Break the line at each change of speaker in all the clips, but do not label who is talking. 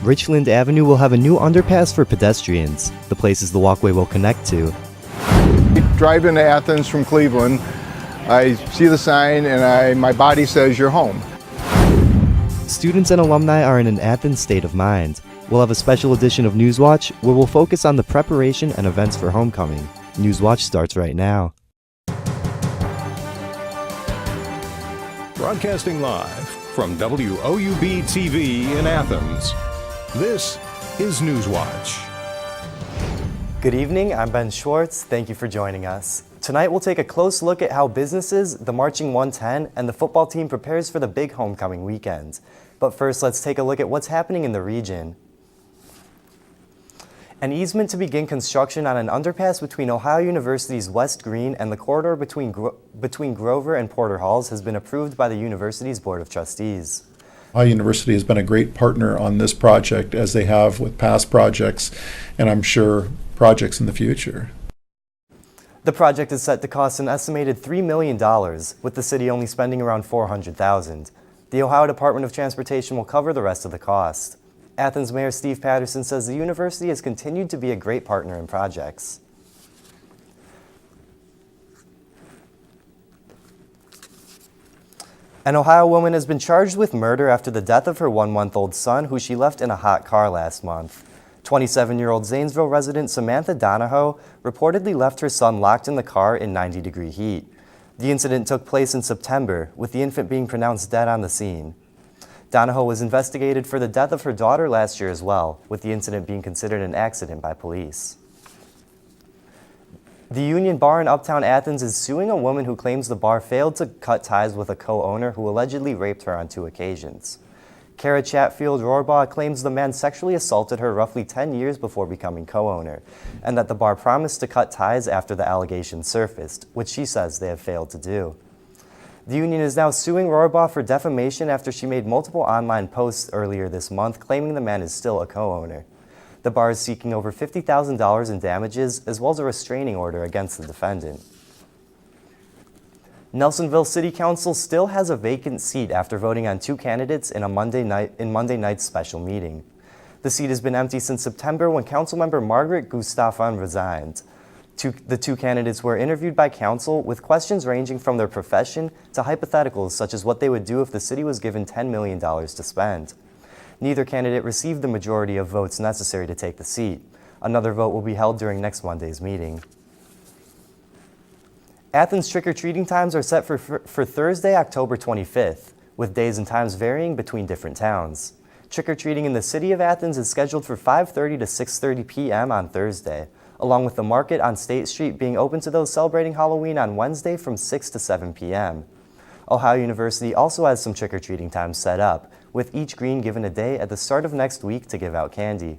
Richland Avenue will have a new underpass for pedestrians. The places the walkway will connect to.
Drive into Athens from Cleveland, I see the sign and my body says you're home.
Students and alumni are in an Athens state of mind. We'll have a special edition of Newswatch where we'll focus on the preparation and events for homecoming. Newswatch starts right now.
Broadcasting live from WOUB TV in Athens, this is Newswatch.
Good evening, I'm Ben Schwartz. Thank you for joining us. Tonight we'll take a close look at how businesses, the Marching 110, and the football team prepares for the big homecoming weekend. But first, let's take a look at what's happening in the region. An easement to begin construction on an underpass between Ohio University's West Green and the corridor between Grover and Porter Halls has been approved by the university's Board of Trustees.
Ohio University has been a great partner on this project, as they have with past projects, and I'm sure projects in the future.
The project is set to cost an estimated $3 million, with the city only spending around $400,000. The Ohio Department of Transportation will cover the rest of the cost. Athens Mayor Steve Patterson says the university has continued to be a great partner in projects. An Ohio woman has been charged with murder after the death of her 1-month-old son, who she left in a hot car last month. 27-year-old Zanesville resident Samantha Donahoe reportedly left her son locked in the car in 90-degree heat. The incident took place in September, with the infant being pronounced dead on the scene. Donahoe was investigated for the death of her daughter last year as well, with the incident being considered an accident by police. The Union Bar in Uptown Athens is suing a woman who claims the bar failed to cut ties with a co-owner who allegedly raped her on 2 occasions. Kara Chatfield Rohrbaugh claims the man sexually assaulted her roughly 10 years before becoming co-owner, and that the bar promised to cut ties after the allegations surfaced, which she says they have failed to do. The union is now suing Rohrbaugh for defamation after she made multiple online posts earlier this month claiming the man is still a co-owner. The bar is seeking over $50,000 in damages, as well as a restraining order against the defendant. Nelsonville City Council still has a vacant seat after voting on 2 candidates in Monday night's special meeting. The seat has been empty since September, when Councilmember Margaret Gustafson resigned. The 2 candidates were interviewed by council with questions ranging from their profession to hypotheticals such as what they would do if the city was given $10 million to spend. Neither candidate received the majority of votes necessary to take the seat. Another vote will be held during next Monday's meeting. Athens trick-or-treating times are set for Thursday, October 25th, with days and times varying between different towns. Trick-or-treating in the city of Athens is scheduled for 5:30 to 6:30 p.m. on Thursday, along with the market on State Street being open to those celebrating Halloween on Wednesday from 6 to 7 p.m. Ohio University also has some trick-or-treating times set up, with each green given a day at the start of next week to give out candy.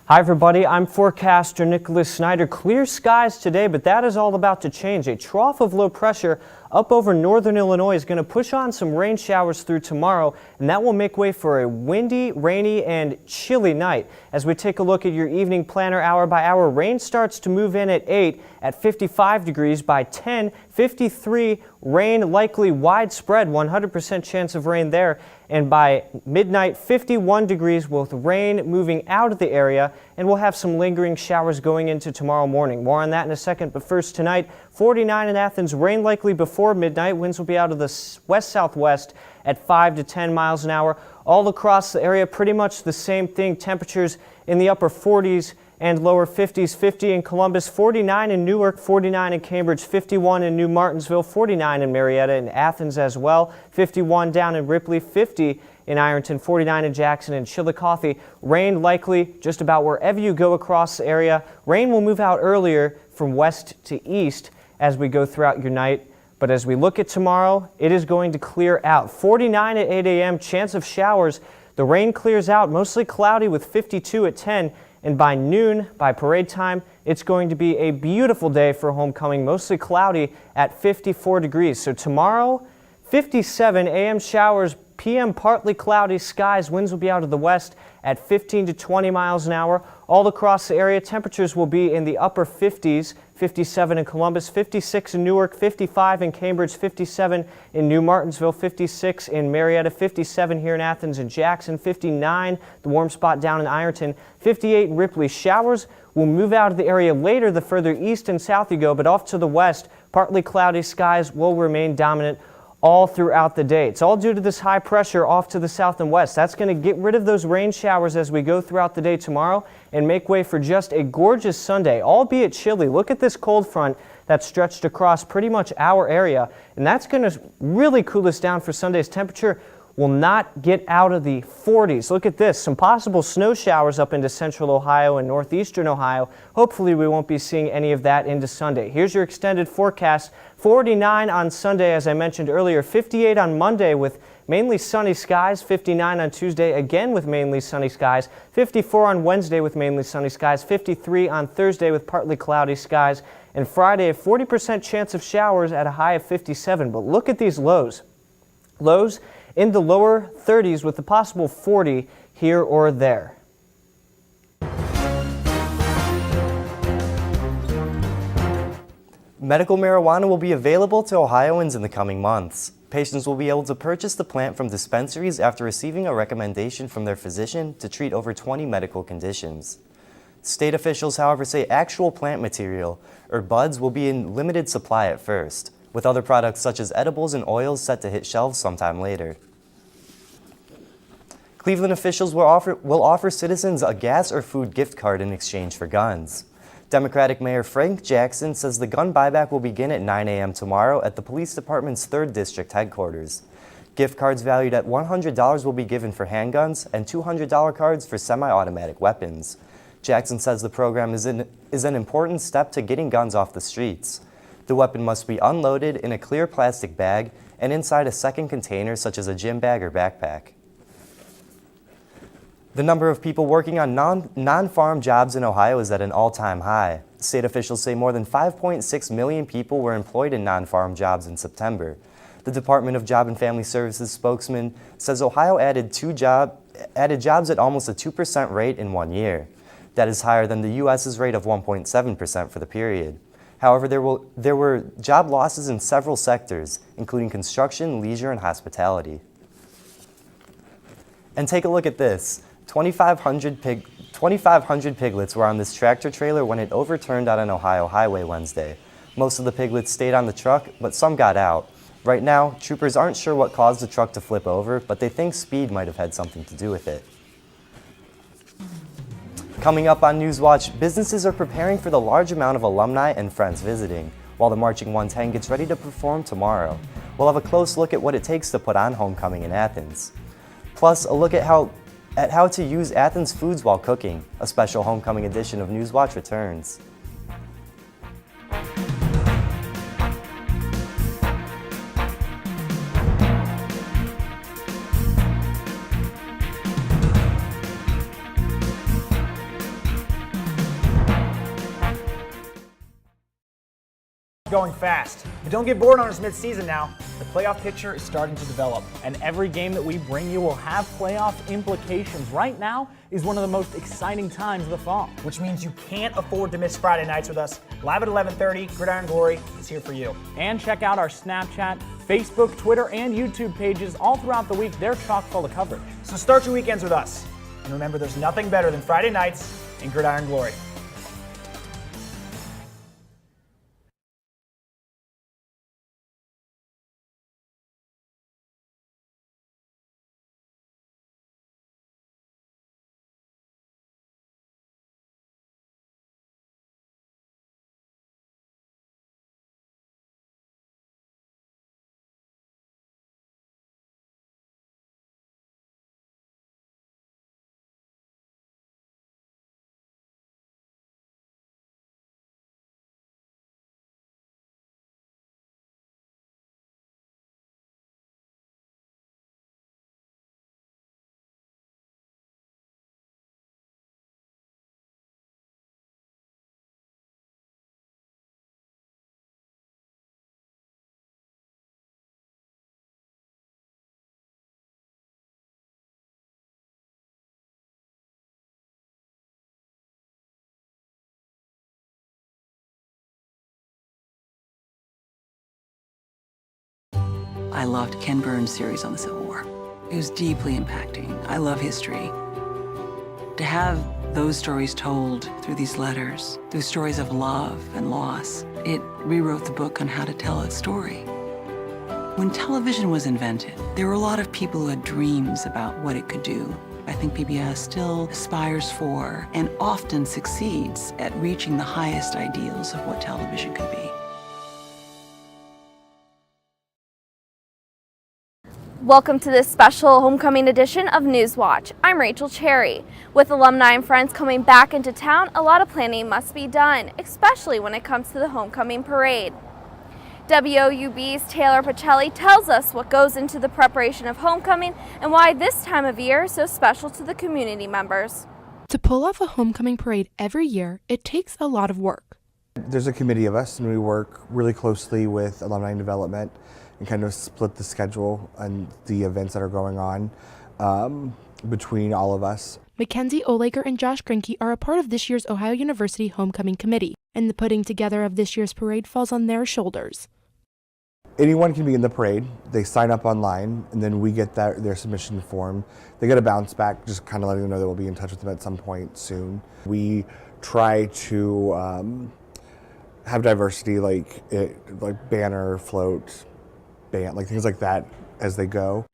Hi everybody, I'm forecaster Nicholas Snyder. Clear skies today, but that is all about to change. A trough of low pressure up over northern Illinois is going to push on some rain showers through tomorrow, and that will make way for a windy, rainy, and chilly night. As we take a look at your evening planner hour by hour, rain starts to move in at 8 at 55 degrees. By 10, 53, rain likely widespread, 100% chance of rain there. And by midnight, 51 degrees with rain moving out of the area, and we'll have some lingering showers going into tomorrow morning. More on that in a second, but first tonight, 49 in Athens, rain likely before midnight. Winds will be out of the west-southwest at 5 to 10 miles an hour. All across the area, pretty much the same thing. Temperatures in the upper 40s and lower 50s, 50 in Columbus, 49 in Newark, 49 in Cambridge, 51 in New Martinsville, 49 in Marietta and Athens as well, 51 down in Ripley, 50 in Ironton, 49 in Jackson and Chillicothe. Rain likely just about wherever you go across the area. Rain will move out earlier from west to east as we go throughout your night. But as we look at tomorrow, it is going to clear out. 49 at 8 a.m., chance of showers. The rain clears out, mostly cloudy with 52 at 10. And by noon, by parade time, it's going to be a beautiful day for homecoming, mostly cloudy at 54 degrees. So tomorrow, 57 a.m. showers, p.m. partly cloudy skies. Winds will be out of the west at 15 to 20 miles an hour. All across the area, temperatures will be in the upper 50s, 57 in Columbus, 56 in Newark, 55 in Cambridge, 57 in New Martinsville, 56 in Marietta, 57 here in Athens and Jackson, 59 the warm spot down in Ironton, 58 in Ripley. Showers will move out of the area later the further east and south you go, but off to the west, partly cloudy skies will remain dominant all throughout the day. It's all due to this high pressure off to the south and west. That's going to get rid of those rain showers as we go throughout the day tomorrow and make way for just a gorgeous Sunday, albeit chilly. Look at this cold front that's stretched across pretty much our area, and that's going to really cool us down for Sunday's temperature. Will not get out of the 40s. Look at this, some possible snow showers up into central Ohio and northeastern Ohio. Hopefully we won't be seeing any of that into Sunday. Here's your extended forecast. 49 on Sunday, as I mentioned earlier, 58 on Monday with mainly sunny skies, 59 on Tuesday, again with mainly sunny skies, 54 on Wednesday with mainly sunny skies, 53 on Thursday with partly cloudy skies, and Friday a 40% chance of showers at a high of 57. But look at these lows. Lows in the lower 30s with the possible 40 here or there.
Medical marijuana will be available to Ohioans in the coming months. Patients will be able to purchase the plant from dispensaries after receiving a recommendation from their physician to treat over 20 medical conditions. State officials, however, say actual plant material, or buds, will be in limited supply at first, with other products such as edibles and oils set to hit shelves sometime later. Cleveland officials will offer citizens a gas or food gift card in exchange for guns. Democratic Mayor Frank Jackson says the gun buyback will begin at 9 a.m. tomorrow at the police department's 3rd District headquarters. Gift cards valued at $100 will be given for handguns and $200 cards for semi-automatic weapons. Jackson says the program is an important step to getting guns off the streets. The weapon must be unloaded in a clear plastic bag and inside a second container such as a gym bag or backpack. The number of people working on non-farm jobs in Ohio is at an all-time high. State officials say more than 5.6 million people were employed in non-farm jobs in September. The Department of Job and Family Services spokesman says Ohio added jobs at almost a 2% rate in 1 year. That is higher than the U.S.'s rate of 1.7% for the period. However, there were job losses in several sectors, including construction, leisure, and hospitality. And take a look at this. 2,500 piglets were on this tractor trailer when it overturned on an Ohio highway Wednesday. Most of the piglets stayed on the truck, but some got out. Right now, troopers aren't sure what caused the truck to flip over, but they think speed might have had something to do with it. Coming up on Newswatch, businesses are preparing for the large amount of alumni and friends visiting, while the Marching 110 gets ready to perform tomorrow. We'll have a close look at what it takes to put on homecoming in Athens. Plus, a look at how to use Athens foods while cooking. A special homecoming edition of Newswatch returns.
Going fast. But don't get bored on us mid-season now. The playoff picture is starting to develop, and every game that we bring you will have playoff implications. Right now is one of the most exciting times of the fall.
Which means you can't afford to miss Friday nights with us. Live at 11:30, Gridiron Glory is here for you.
And check out our Snapchat, Facebook, Twitter, and YouTube pages all throughout the week. They're chock full of coverage.
So start your weekends with us. And remember, there's nothing better than Friday nights in Gridiron Glory.
I loved Ken Burns' series on the Civil War. It was deeply impacting. I love history. To have those stories told through these letters, through stories of love and loss, it rewrote the book on how to tell a story. When television was invented, there were a lot of people who had dreams about what it could do. I think PBS still aspires for and often succeeds at reaching the highest ideals of what television could be.
Welcome to this special homecoming edition of Newswatch. I'm Rachel Cherry. With alumni and friends coming back into town, a lot of planning must be done, especially when it comes to the homecoming parade. WOUB's Taylor Pacelli tells us what goes into the preparation of homecoming and why this time of year is so special to the community members.
To pull off a homecoming parade every year, it takes a lot of work.
There's a committee of us, and we work really closely with alumni development and kind of split the schedule and the events that are going on between all of us.
Mackenzie Olaker and Josh Grinke are a part of this year's Ohio University Homecoming Committee, and the putting together of this year's parade falls on their shoulders.
Anyone can be in the parade. They sign up online, and then we get their submission form. They get a bounce back, just kind of letting them know that we'll be in touch with them at some point soon. We try to have diversity, like banner, float, band, like things like that as they go.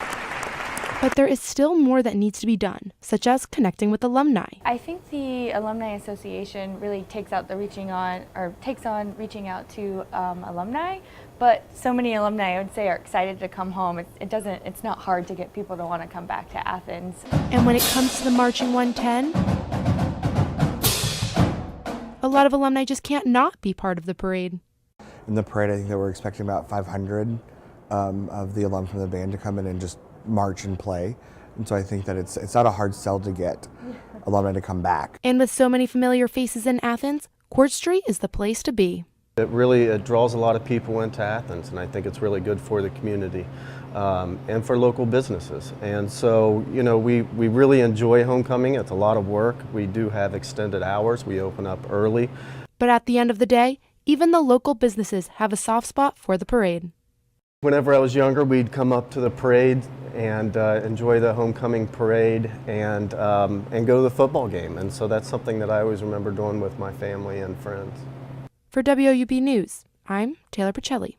But there is still more that needs to be done, such as connecting with alumni.
I think the Alumni Association really takes on reaching out to alumni, but so many alumni, I would say, are excited to come home. It's not hard to get people to want to come back to Athens.
And when it comes to the Marching 110, a lot of alumni just can't not be part of the parade.
In the parade, I think that we're expecting about 500 of the alum from the band to come in and just march and play. And so I think that it's not a hard sell to get alumni to come back.
And with so many familiar faces in Athens, Court Street is the place to be.
It draws a lot of people into Athens, and I think it's really good for the community and for local businesses. And so, you know, we really enjoy homecoming. It's a lot of work. We do have extended hours. We open up early.
But at the end of the day, even the local businesses have a soft spot for the parade.
Whenever I was younger, we'd come up to the parade and enjoy the homecoming parade and go to the football game. And so that's something that I always remember doing with my family and friends.
For WOUB News, I'm Taylor Pacelli.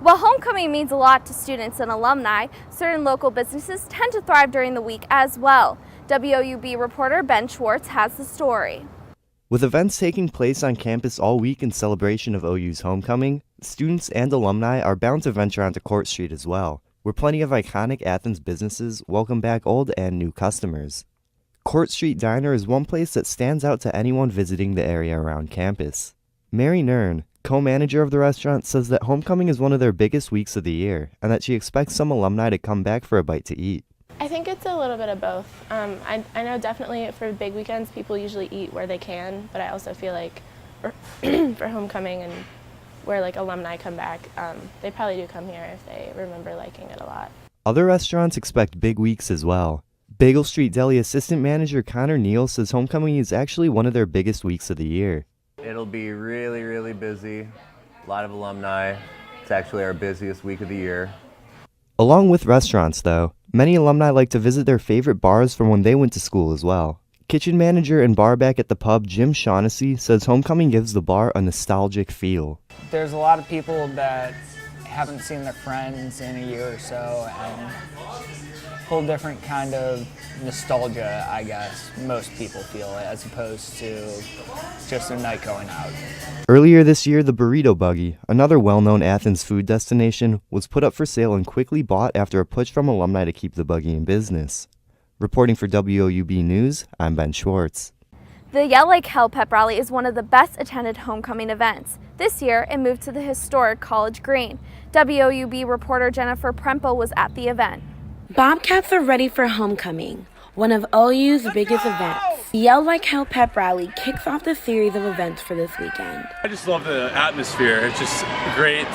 While homecoming means a lot to students and alumni, certain local businesses tend to thrive during the week as well. WOUB reporter Ben Schwartz has the story.
With events taking place on campus all week in celebration of OU's homecoming, students and alumni are bound to venture onto Court Street as well, where plenty of iconic Athens businesses welcome back old and new customers. Court Street Diner is one place that stands out to anyone visiting the area around campus. Mary Nern, co-manager of the restaurant, says that homecoming is one of their biggest weeks of the year, and that she expects some alumni to come back for a bite to eat.
I think it's a little bit of both. I know definitely for big weekends people usually eat where they can, but I also feel like for homecoming and where like alumni come back, they probably do come here if they remember liking it a lot.
Other restaurants expect big weeks as well. Bagel Street Deli assistant manager Connor Neal says homecoming is actually one of their biggest weeks of the year.
It'll be really, really busy. A lot of alumni. It's actually our busiest week of the year.
Along with restaurants, though, many alumni like to visit their favorite bars from when they went to school as well. Kitchen manager and bar back at the pub, Jim Shaughnessy, says homecoming gives the bar a nostalgic feel.
There's a lot of people that haven't seen their friends in a year or so, and a whole different kind of nostalgia, I guess, most people feel, as opposed to just a night going out.
Earlier this year, the Burrito Buggy, another well-known Athens food destination, was put up for sale and quickly bought after a push from alumni to keep the buggy in business. Reporting for WOUB News, I'm Ben Schwartz.
The Yell Like Hell Pep Rally is one of the best attended homecoming events. This year, it moved to the historic College Green. WOUB reporter Jennifer Prempo was at the event.
Bobcats are ready for homecoming, one of OU's biggest events. The Yell Like Hell Pep Rally kicks off the series of events for this weekend.
I just love the atmosphere. It's just great.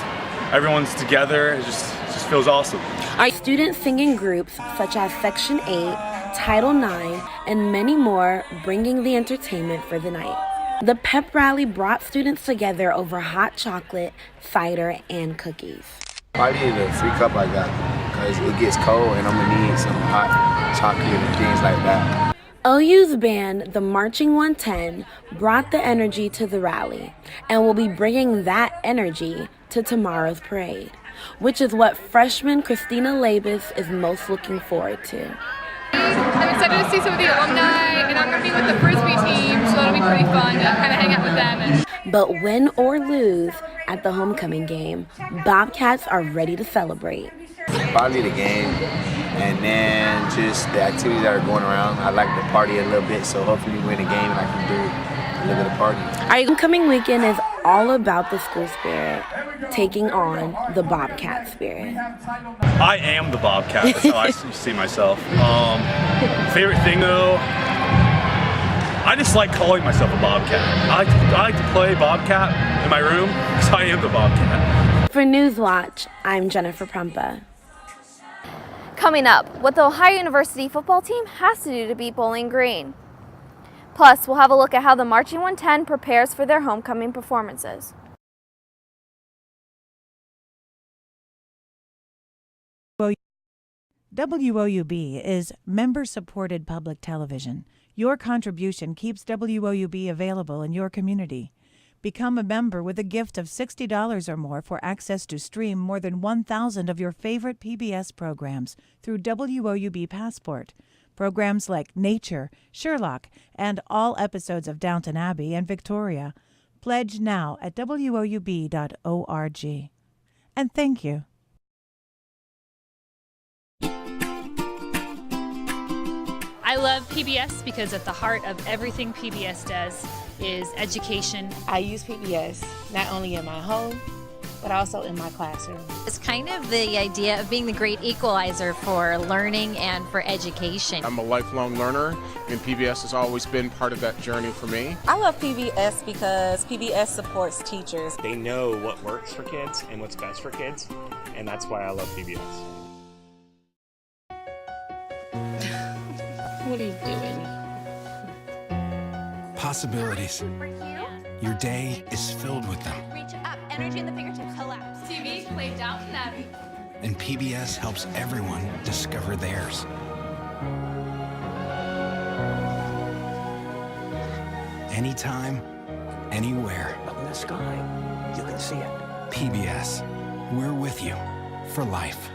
Everyone's together. It just feels awesome.
Our student singing groups such as Section 8, Title 9, and many more bringing the entertainment for the night. The pep rally brought students together over hot chocolate, cider, and cookies.
Probably need a free cup like that because it gets cold and I'm gonna need some hot chocolate and things like that.
OU's band, the Marching 110, brought the energy to the rally and will be bringing that energy to tomorrow's parade, which is what freshman Christina Labus is most looking forward to.
I'm excited to see some of the alumni, and I'm going to be with the Frisbee team, so that'll be pretty fun to kind of hang out with them.
But win or lose at the homecoming game, Bobcats are ready to celebrate.
Probably the game, and then just the activities that are going around. I like to party a little bit, so hopefully win the game and I can do a little bit of party.
Our homecoming weekend is all about the school spirit, taking on the Bobcat spirit.
I am the Bobcat, that's how I see myself. Favorite thing though, I just like calling myself a Bobcat. I like to play Bobcat in my room because I am the Bobcat.
For Newswatch, I'm Jennifer Prumpa.
Coming up, what the Ohio University football team has to do to beat Bowling Green. Plus, we'll have a look at how the Marching 110 prepares for their homecoming performances.
WOUB is member-supported public television. Your contribution keeps WOUB available in your community. Become a member with a gift of $60 or more for access to stream more than 1,000 of your favorite PBS programs through WOUB Passport. Programs like Nature, Sherlock, and all episodes of Downton Abbey and Victoria. Pledge now at woub.org. And thank you.
I love PBS because at the heart of everything PBS does is education.
I use PBS not only in my home, but also in my classroom.
It's kind of the idea of being the great equalizer for learning and for education.
I'm a lifelong learner, and PBS has always been part of that journey for me.
I love PBS because PBS supports teachers.
They know what works for kids and what's best for kids, and that's why I love PBS.
What are you doing?
Possibilities. Your day is filled with them.
Reach up, energy in the fingertips, collapse. TV, play Downton Abbey.
And PBS helps everyone discover theirs. Anytime, anywhere.
Up in the sky, you can see it.
PBS, we're with you for life.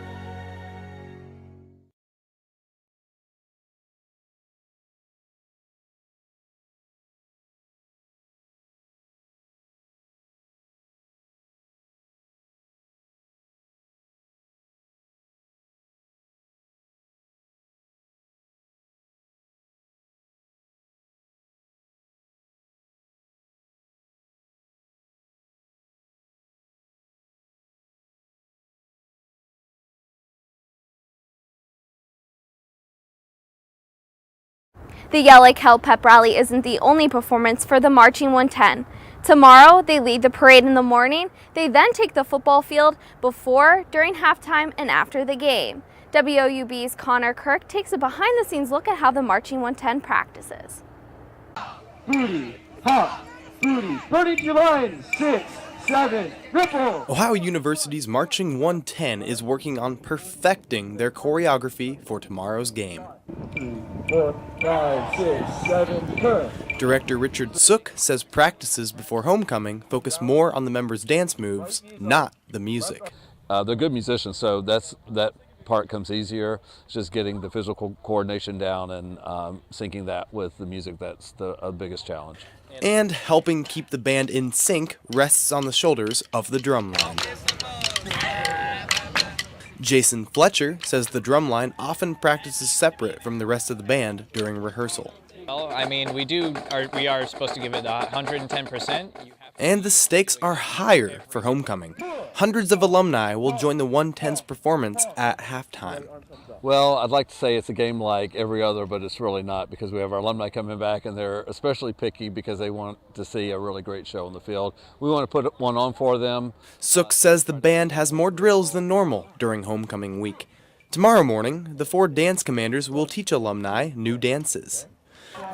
The Yell Like Hell pep rally isn't the only performance for the Marching 110. Tomorrow, they lead the parade in the morning. They then take the football field before, during halftime, and after the game. WOUB's Connor Kirk takes a behind-the-scenes look at how the Marching 110 practices.
Booty, hop, booty, burning your line, 6, 7, ripple.
Ohio University's Marching 110 is working on perfecting their choreography for tomorrow's game.
3, 4, 5, 6, 7, turn.
Director Richard Sook says practices before homecoming focus more on the members' dance moves, not the music.
They're good musicians, so that part comes easier. It's just getting the physical coordination down and syncing that with the music that's the biggest challenge.
And helping keep the band in sync rests on the shoulders of the drumline. Jason Fletcher says the drumline often practices separate from the rest of the band during rehearsal.
Well, I mean, we are supposed to give it 110%.
And the stakes are higher for homecoming. Hundreds of alumni will join the 110's performance at halftime.
Well, I'd like to say it's a game like every other, but it's really not, because we have our alumni coming back and they're especially picky because they want to see a really great show on the field. We want to put one on for them.
Sook says the band has more drills than normal during homecoming week. Tomorrow morning, the 4 dance commanders will teach alumni new dances.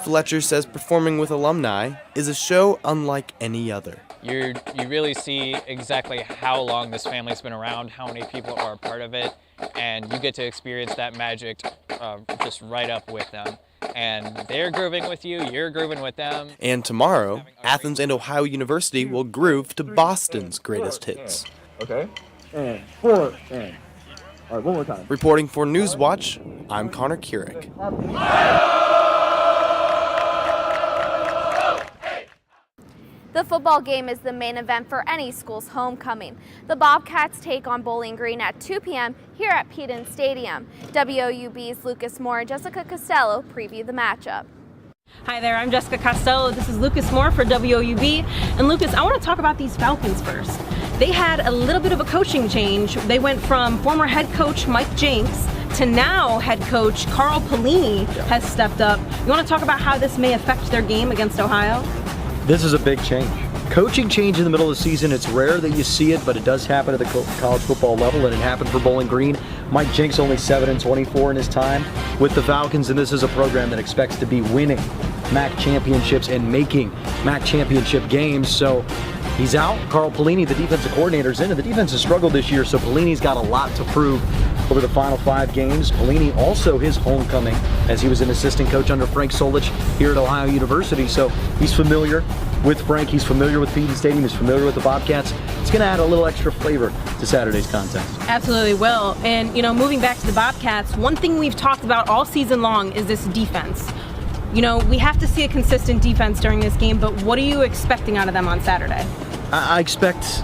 Fletcher says performing with alumni is a show unlike any other.
you really see exactly how long this family's been around, how many people are a part of it, and you get to experience that magic just right up with them. And they're grooving with you, you're grooving with them.
And tomorrow, Athens and Ohio University will groove to Boston's greatest hits.
Okay. And 4 and. All right, one more time.
Reporting for Newswatch, I'm Connor Keurig.
The football game is the main event for any school's homecoming. The Bobcats take on Bowling Green at 2 p.m. here at Peden Stadium. WOUB's Lucas Moore and Jessica Costello preview the matchup.
Hi there, I'm Jessica Costello. This is Lucas Moore for WOUB. And Lucas, I want to talk about these Falcons first. They had a little bit of a coaching change. They went from former head coach Mike Jenks to now head coach Carl Pelini has stepped up. You want to talk about how this may affect their game against Ohio?
This is a big change. Coaching change in the middle of the season, it's rare that you see it, but it does happen at the college football level, and it happened for Bowling Green. Mike Jenks only 7-24 in his time with the Falcons, and this is a program that expects to be winning MAC championships and making MAC championship games. So he's out. Carl Pelini, the defensive coordinator, is in, and the defense has struggled this year, so Pelini's got a lot to prove over the final 5 games. Pelini also his homecoming as he was an assistant coach under Frank Solich here at Ohio University, so he's familiar with Frank, he's familiar with Peden Stadium, he's familiar with the Bobcats. It's going to add a little extra flavor to Saturday's contest.
Absolutely will. And, you know, moving back to the Bobcats, one thing we've talked about all season long is this defense. You know, we have to see a consistent defense during this game, but what are you expecting out of them on Saturday?
I expect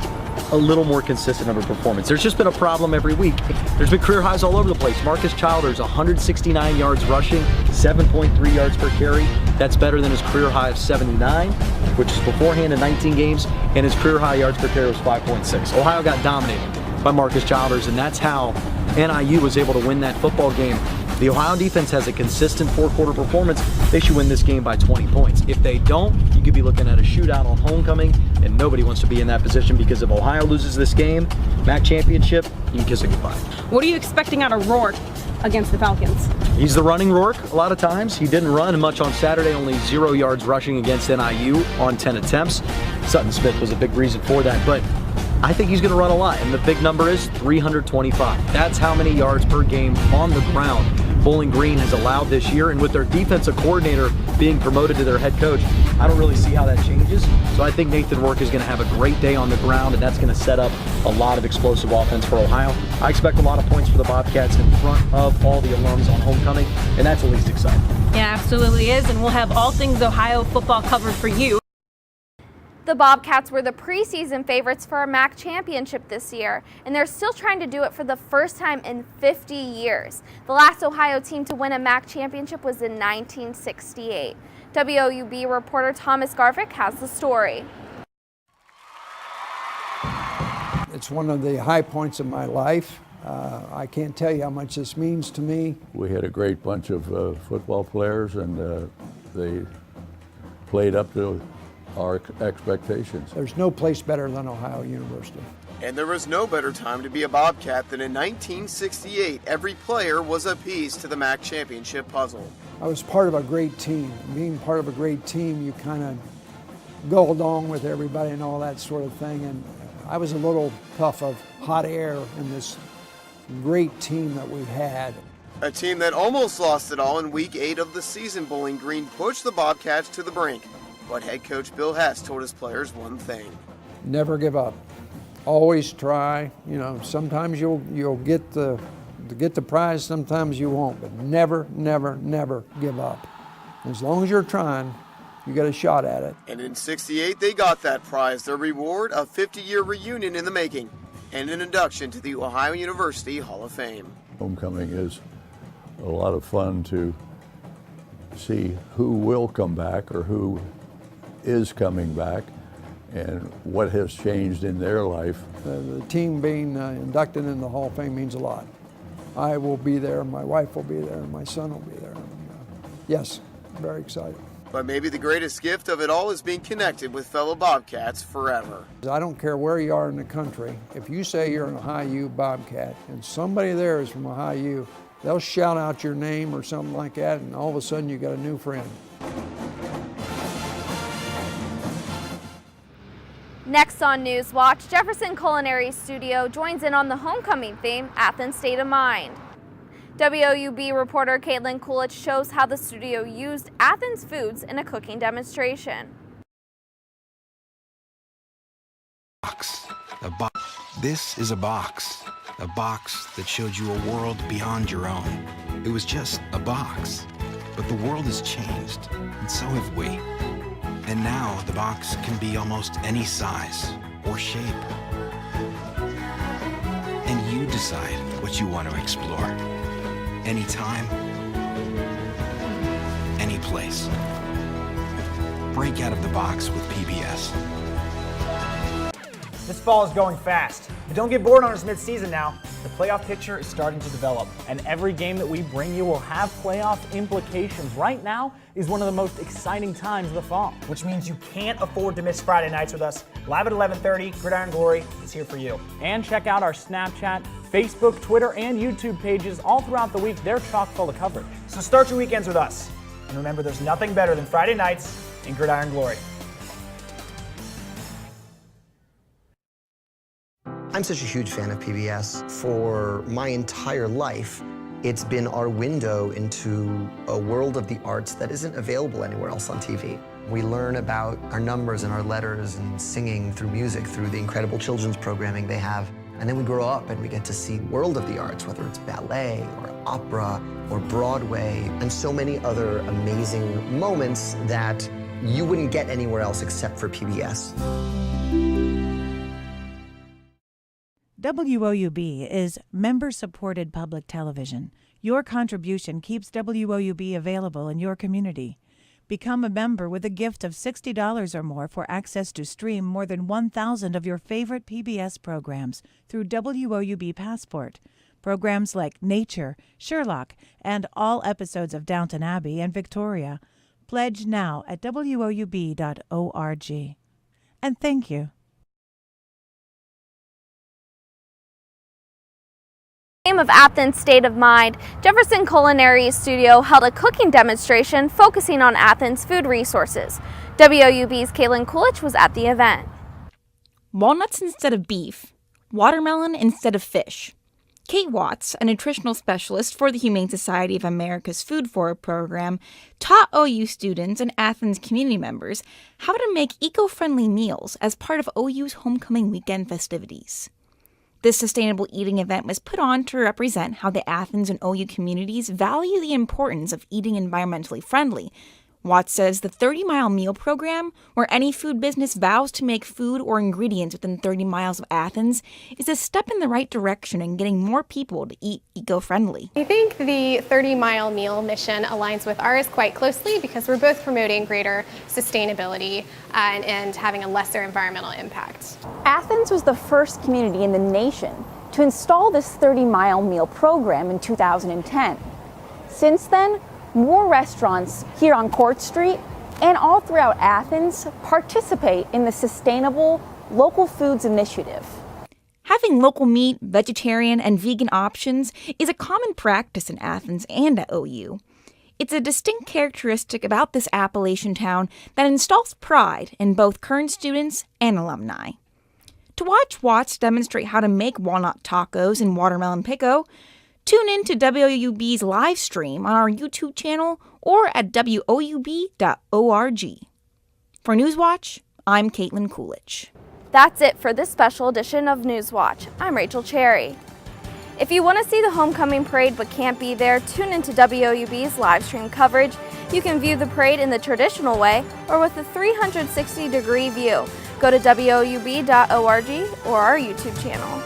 a little more consistent of a performance. There's just been a problem every week. There's been career highs all over the place. Marcus Childers, 169 yards rushing, 7.3 yards per carry. That's better than his career high of 79, which is beforehand in 19 games, and his career high yards per carry was 5.6. Ohio got dominated by Marcus Childers, and that's how NIU was able to win that football game. The Ohio defense has a consistent 4-quarter performance. They should win this game by 20 points. If they don't, you could be looking at a shootout on homecoming, and nobody wants to be in that position because if Ohio loses this game, MAC championship, you can kiss it goodbye.
What are you expecting out of Rourke against the Falcons?
He's the running Rourke a lot of times. He didn't run much on Saturday, only 0 yards rushing against NIU on 10 attempts. Sutton Smith was a big reason for that, but I think he's going to run a lot, and the big number is 325. That's how many yards per game on the ground Bowling Green has allowed this year, and with their defensive coordinator being promoted to their head coach, I don't really see how that changes. So I think Nathan Rourke is going to have a great day on the ground, and that's going to set up a lot of explosive offense for Ohio. I expect a lot of points for the Bobcats in front of all the alums on homecoming, and that's at least exciting.
Yeah, absolutely is, and we'll have all things Ohio football covered for you.
The Bobcats were the preseason favorites for a MAC championship this year, and they're still trying to do it for the first time in 50 years. The last Ohio team to win a MAC championship was in 1968. WOUB reporter Thomas Garvick has the story.
It's one of the high points of my life. I can't tell you how much this means to me.
We had a great bunch of football players, and they played up to our expectations.
There's no place better than Ohio University.
And there was no better time to be a Bobcat than in 1968. Every player was a piece to the MAC championship puzzle.
I was part of a great team. Being part of a great team, you kind of go along with everybody and all that sort of thing. And I was a little puff of hot air in this great team that we had.
A team that almost lost it all in Week 8 of the season. Bowling Green pushed the Bobcats to the brink. But head coach Bill Hess told his players one thing.
Never give up. Always try. You know, sometimes you'll get the prize, sometimes you won't. But never, never, never give up. As long as you're trying, you got a shot at it.
And in 68, they got that prize, their reward, a 50-year reunion in the making, and an induction to the Ohio University Hall of Fame.
Homecoming is a lot of fun to see who will come back or who is coming back and what has changed in their life.
The team being inducted in the Hall of Fame means a lot. I will be there, my wife will be there, my son will be there. And, yes, very excited.
But maybe the greatest gift of it all is being connected with fellow Bobcats forever.
I don't care where you are in the country. If you say you're an Ohio U Bobcat and somebody there is from Ohio U, they'll shout out your name or something like that, and all of a sudden you got a new friend.
Next on Newswatch, Jefferson Culinary Studio joins in on the homecoming theme, Athens State of Mind. WOUB reporter Caitlin Coolidge shows how the studio used Athens foods in a cooking demonstration.
This is a box that showed you a world beyond your own. It was just a box, but the world has changed, and so have we. And now the box can be almost any size or shape. And you decide what you want to explore. Anytime, any place. Break out of the box with PBS.
This fall is going fast, but don't get bored on us mid-season now. The playoff picture is starting to develop, and every game that we bring you will have playoff implications. Right now is one of the most exciting times of the fall, which means you can't afford to miss Friday nights with us. Live at 11:30, Gridiron Glory is here for you. And check out our Snapchat, Facebook, Twitter, and YouTube pages all throughout the week. They're chock full of coverage. So start your weekends with us. And remember, there's nothing better than Friday nights in Gridiron Glory.
I'm such a huge fan of PBS. For my entire life, it's been our window into a world of the arts that isn't available anywhere else on TV. We learn about our numbers and our letters and singing through music, through the incredible children's programming they have. And then we grow up and we get to see the world of the arts, whether it's ballet or opera or Broadway, and so many other amazing moments that you wouldn't get anywhere else except for PBS.
WOUB is member-supported public television. Your contribution keeps WOUB available in your community. Become a member with a gift of $60 or more for access to stream more than 1,000 of your favorite PBS programs through WOUB Passport. Programs like Nature, Sherlock, and all episodes of Downton Abbey and Victoria. Pledge now at WOUB.org. And thank you.
Theme of Athens State of Mind, Jefferson Culinary Studio held a cooking demonstration focusing on Athens food resources. WOUB's Caitlin Coolidge was at the event.
Walnuts instead of beef, watermelon instead of fish. Kate Watts, a nutritional specialist for the Humane Society of America's Food Forward program, taught OU students and Athens community members how to make eco-friendly meals as part of OU's homecoming weekend festivities. This sustainable eating event was put on to represent how the Athens and OU communities value the importance of eating environmentally friendly. Watts says the 30-mile meal program, where any food business vows to make food or ingredients within 30 miles of Athens, is a step in the right direction in getting more people to eat eco-friendly.
I think the 30-mile meal mission aligns with ours quite closely because we're both promoting greater sustainability and having a lesser environmental impact.
Athens was the first community in the nation to install this 30-mile meal program in 2010. Since then, more restaurants here on Court Street and all throughout Athens participate in the Sustainable Local Foods Initiative.
Having local meat, vegetarian, and vegan options is a common practice in Athens and at OU. It's a distinct characteristic about this Appalachian town that instills pride in both current students and alumni. To watch Watts demonstrate how to make walnut tacos and watermelon pico, tune in to WOUB's live stream on our YouTube channel or at WOUB.org. For Newswatch, I'm Caitlin Coolidge.
That's it for this special edition of Newswatch. I'm Rachel Cherry. If you want to see the homecoming parade but can't be there, tune into WOUB's live stream coverage. You can view the parade in the traditional way or with a 360-degree view. Go to WOUB.org or our YouTube channel.